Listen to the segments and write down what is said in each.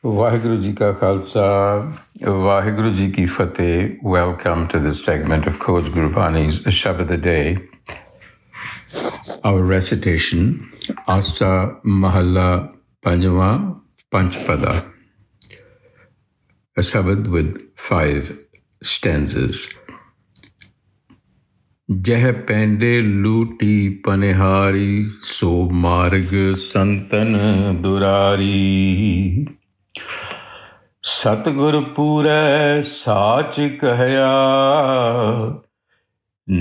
Waheguru Ji Ka Khalsa, Waheguru Ji Ki Fateh. Welcome to this segment of Coach Gurbani's a-sabad-a-day. Our recitation, Asa Mahalla Panjama Panchpada. A sabad with 5 stanzas. Jih Paidai Luti Panihari, so marg santan durari. सतगुर पूरै साच कहया,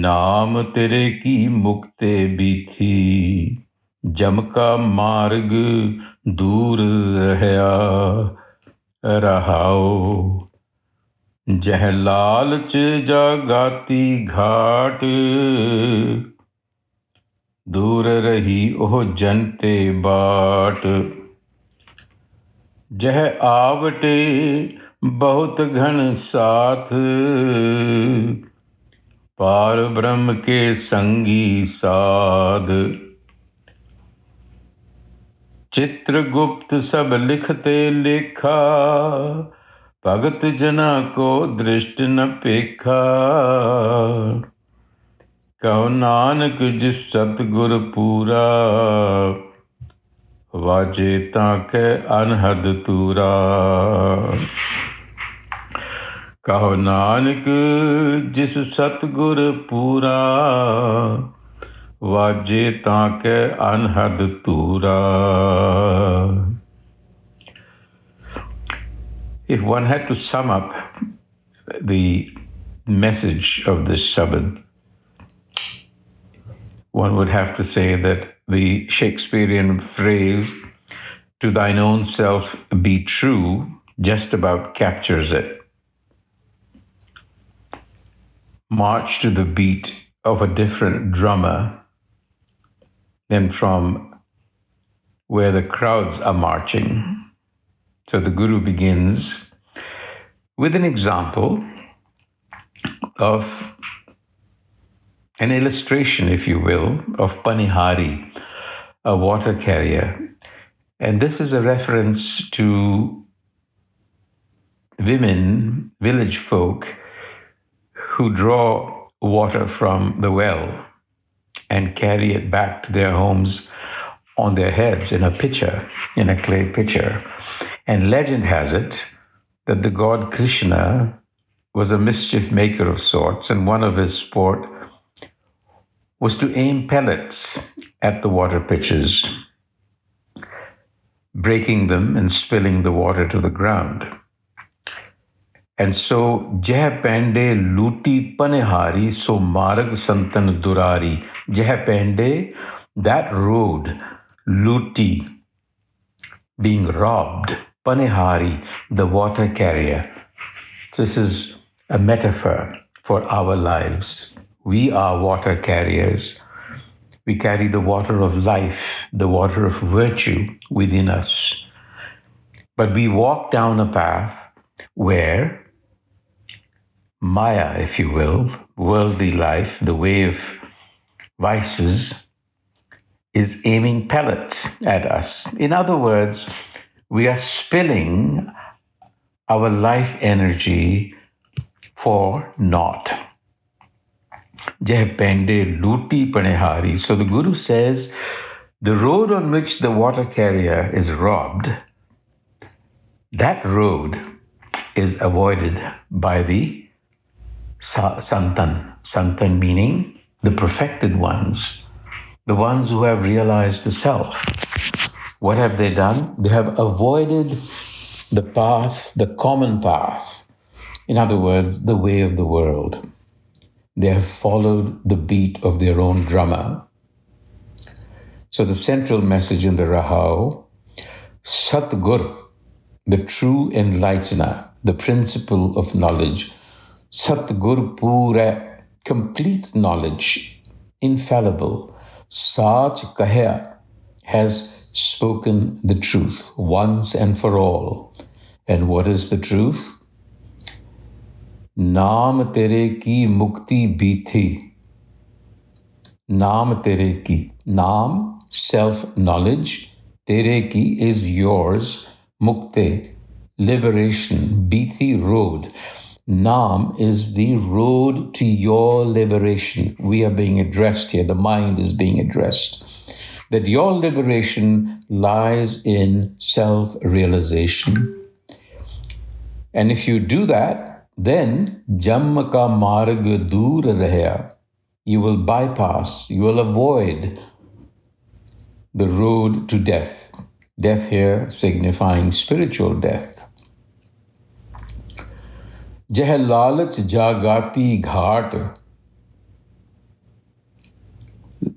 नाम तेरे की मुक्ते बीथी, जम का मार्ग दूर रहया रहाओ। जह लालच जागाती घाट, दूर रही ओह जनते बाट। जह आवटे बहुत घन साथ, पार ब्रह्म के संगी साध। चित्रगुप्त सब लिखते लेखा, भगत जना को दृष्ट न पेखा। कहो नानक जिस सतगुर पूरा, वाजे ताके अनहद तूरा। कहो नानक जिस सतगुर पूरा, वाजे ताके अनहद तूरा। If one had to sum up the message of this sabad, one would have to say that the Shakespearean phrase, "to thine own self be true," just about captures it. March to the beat of a different drummer than from where the crowds are marching. So the Guru begins with an example of an illustration, if you will, of Panihari, a water carrier. And this is a reference to women, village folk, who draw water from the well and carry it back to their homes on their heads in a pitcher, in a clay pitcher. And legend has it that the god Krishna was a mischief maker of sorts, and one of his sport was to aim pellets at the water pitchers, breaking them and spilling the water to the ground. And so, Jih Paidai Luti Panihari, so marg santan durari. Jih Paidai, that road, Luti, being robbed, Panihari, the water carrier. This is a metaphor for our lives. We are water carriers. We carry the water of life, the water of virtue within us. But we walk down a path where Maya, if you will, worldly life, the way of vices, is aiming pellets at us. In other words, we are spilling our life energy for naught. Jih Paidai Luti Panihari. So the Guru says, the road on which the water carrier is robbed, that road is avoided by the santan. Santan meaning the perfected ones, the ones who have realized the self. What have they done? They have avoided the path, the common path. In other words, the way of the world. They have followed the beat of their own drummer. So the central message in the Rahao, Satgur, the true enlightener, the principle of knowledge, Satgur Pura, complete knowledge, infallible, Sach Kahya, has spoken the truth once and for all. And what is the truth? Naam tere ki mukti bithi. Naam tere ki. Naam, self-knowledge. Tere ki is yours. Mukte, liberation, Biti road. Nam is the road to your liberation. We are being addressed here. The mind is being addressed. That your liberation lies in self-realization. And if you do that, then Jamma ka marg dur rahya. You will bypass, you will avoid the road to death. Death here signifying spiritual death. Jeh lalach jagati ghat.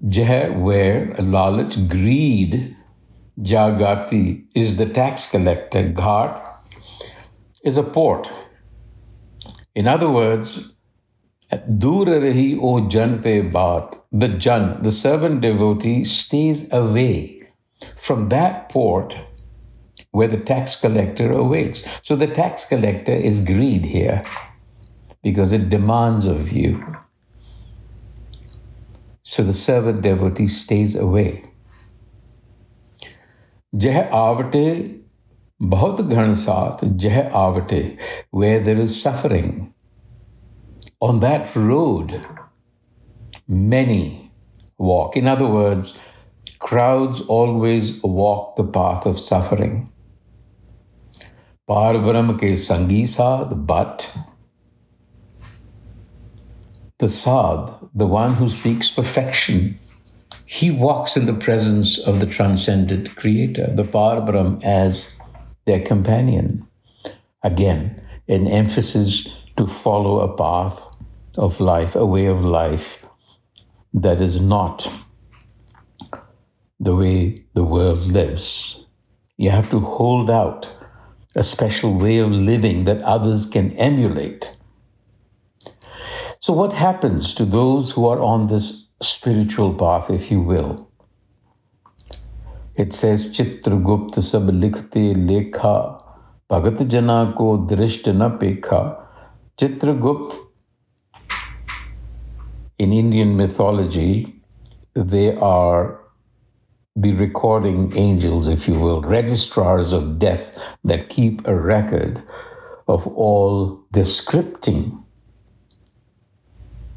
Jeh, where lalach, greed, jagati is the tax collector, ghat is a port. In other words, dur rahi o jan pe baat. The jan, the servant devotee, stays away from that port where the tax collector awaits. So the tax collector is greed here because it demands of you. So the servant devotee stays away. Jeh avate bahut ghan saath, jeh avate, where there is suffering. On that road, many walk. In other words, crowds always walk the path of suffering. Par Brahm ke sangi sadh, but the sadh, the one who seeks perfection, he walks in the presence of the transcendent creator, the Par Brahm, as their companion. Again, an emphasis to follow a path of life, a way of life that is not the way the world lives. You have to hold out a special way of living that others can emulate. So what happens to those who are on this spiritual path, if you will? It says, Chitragupta sab likhte lekha, bhagat jana ko drishta na pekha. Chitragupta, in Indian mythology, they are the recording angels, if you will, registrars of death that keep a record of all the scripting.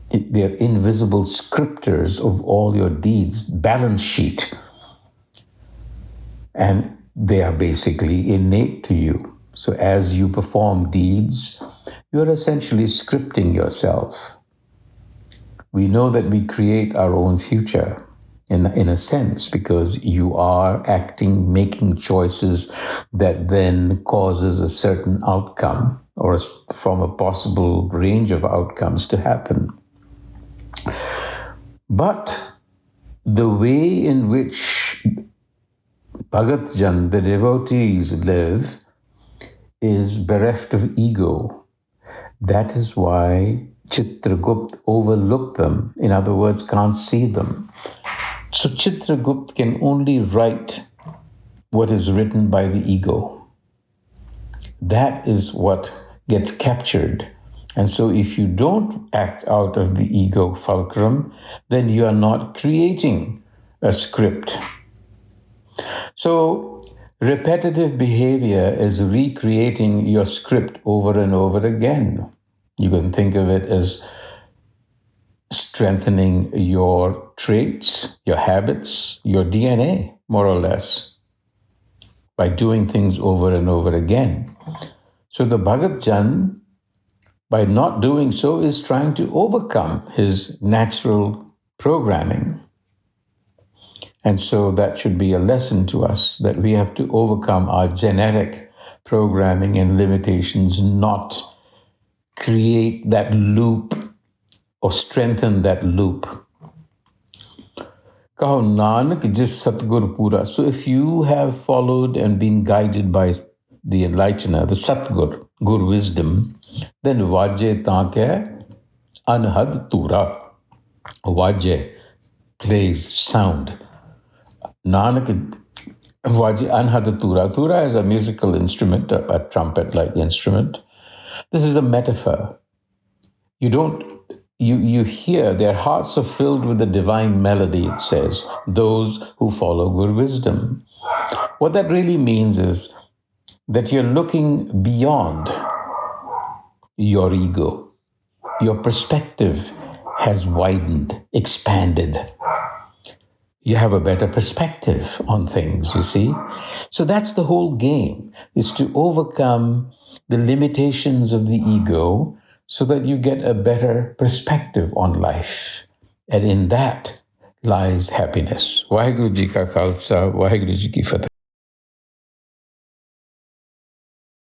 They are invisible scripters of all your deeds, balance sheet. And they are basically innate to you. So as you perform deeds, you're essentially scripting yourself. We know that we create our own future in a sense, because you are acting, making choices that then causes a certain outcome or from a possible range of outcomes to happen. But the way in which Bhagat Jan, the devotees, live is bereft of ego. That is why Chitragupt overlooked them. In other words, can't see them. So Chitragupt can only write what is written by the ego. That is what gets captured. And so if you don't act out of the ego fulcrum, then you are not creating a script. So repetitive behavior is recreating your script over and over again. You can think of it as strengthening your traits, your habits, your DNA, more or less, by doing things over and over again. So the Bhagat Jan, by not doing so, is trying to overcome his natural programming. And so that should be a lesson to us, that we have to overcome our genetic programming and limitations, not create that loop or strengthen that loop. Kaho Nanak jis Satgur Pura. So if you have followed and been guided by the enlightener, the Satgur, Gur wisdom, then Vajje Tanke Anhad Tura. Vajje plays sound. Nanak Vajje Anhad Tura. Tura is a musical instrument, a trumpet-like instrument. This is a metaphor. You hear, their hearts are filled with the divine melody, it says, those who follow Gur wisdom. What that really means is that you're looking beyond your ego. Your perspective has widened, expanded. You have a better perspective on things, you see? So that's the whole game, is to overcome the limitations of the ego so that you get a better perspective on life. And in that lies happiness. Waheguru Ji Ka Khalsa, Waheguru Ji Ki Fateh.